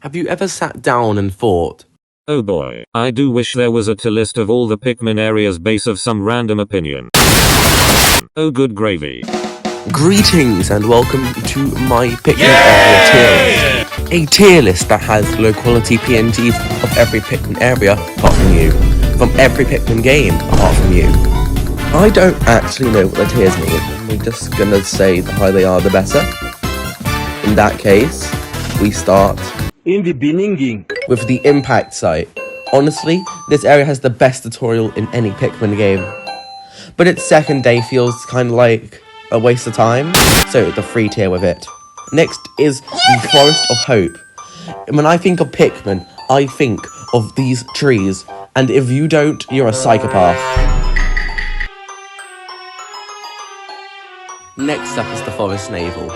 Have you ever sat down and thought, oh boy, I do wish there was a tier list of all the Pikmin areas based of some random opinion. Oh good gravy. greetings and welcome to my Pikmin area tier list. A tier list that has low quality PNGs of every Pikmin area apart from you. From every Pikmin game apart from you. I don't actually know what the tiers mean. We're just gonna say the higher they are the better. In that case, we start in the beginning with the impact site. Honestly, this area has the best tutorial in any Pikmin game. But its second day feels kind of like a waste of time, so the free tier with it. Next is the Forest of Hope. When I think of Pikmin, I think of these trees, and if you don't, you're a psychopath. Next up is the Forest Navel.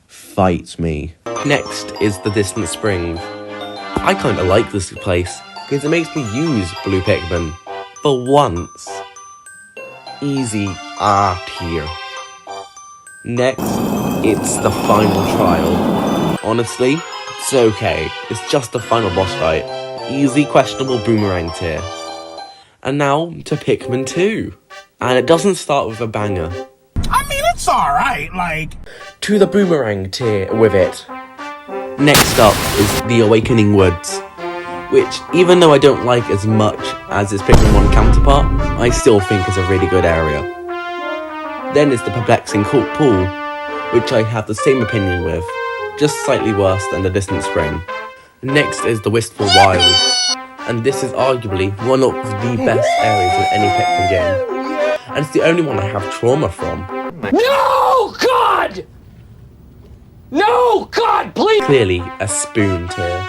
Fight me. Next is the Distant Springs. I kinda like this place, because it makes me use Blue Pikmin. For once. Easy R tier. Next, it's the Final Trial. Honestly, it's okay. It's just the final boss fight. Easy questionable Boomerang tier. And now to Pikmin 2. And it doesn't start with a banger. I mean, it's alright, like... To the Boomerang tier with it. Next up is the Awakening Woods, which, even though I don't like as much as its Pikmin 1 counterpart, I still think is a really good area. Then is the Perplexing Pool, which I have the same opinion with, just slightly worse than the Distant Spring. Next is the Wistful Wilds, and this is arguably one of the best areas in any Pikmin game, and it's the only one I have trauma from. No, God! No, God, please! Clearly a spoon tier.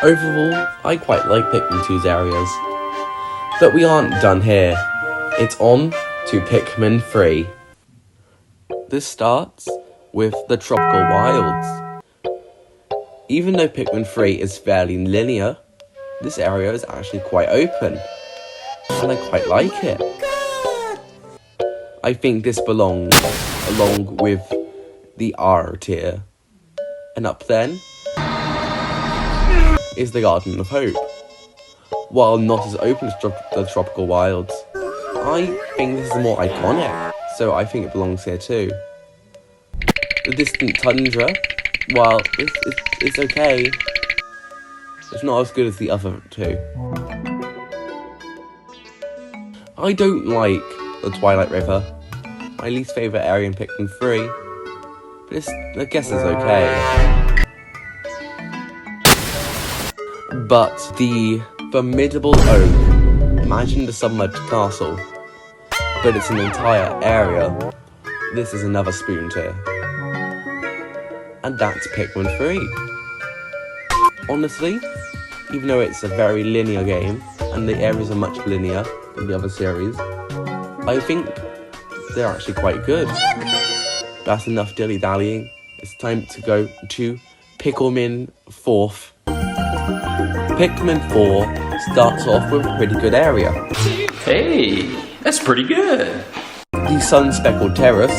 Overall, I quite like Pikmin 2's areas. But we aren't done here. It's on to Pikmin 3. This starts with the Tropical Wilds. Even though Pikmin 3 is fairly linear, this area is actually quite open. And I quite like it. I think this belongs along with the R tier. And up then is the Garden of Hope. While not as open as the Tropical Wilds, I think this is more iconic, so I think it belongs here too. The Distant Tundra, while it's okay, it's not as good as the other two. I don't like the Twilight River, my least favourite area in Pikmin 3, but I guess it's okay. But the Formidable Oak, imagine the submerged castle, but it's an entire area. This is another spoon tier. And that's Pikmin 3. Honestly, even though it's a very linear game, and the areas are much linear than the other series, I think they're actually quite good. That's enough dilly-dallying. It's time to go to Pikmin 4th. Pikmin 4 starts off with a pretty good area. Hey, that's pretty good. The Sun-Speckled Terrace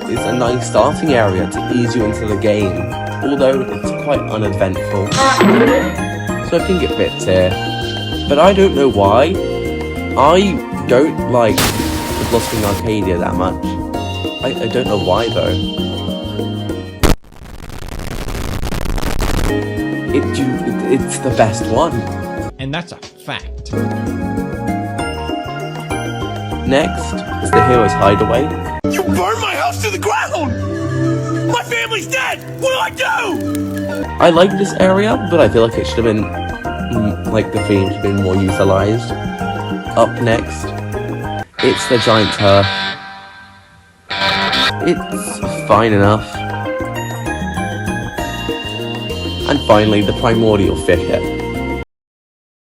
is a nice starting area to ease you into the game, although it's quite uneventful. So I think it fits here. But I don't know why. I don't like the Blossoming Arcadia that much. I don't know why though. It's the best one. And that's a fact. Next is the Hero's Hideaway. You burned my house to the ground! My family's dead! What do I do? I like this area, but I feel like it should have been, like the theme should have been more utilized. Up next, it's the Giant Turf. It's fine enough. And finally, the Primordial Thicket.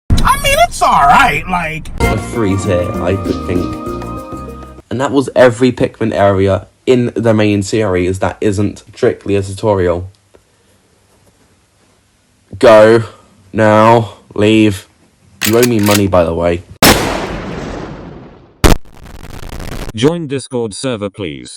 I mean, it's alright, like... A free tier, I could think. And that was every Pikmin area in the main series that isn't strictly a tutorial. Go. Now. Leave. You owe me money, by the way. Join Discord server please.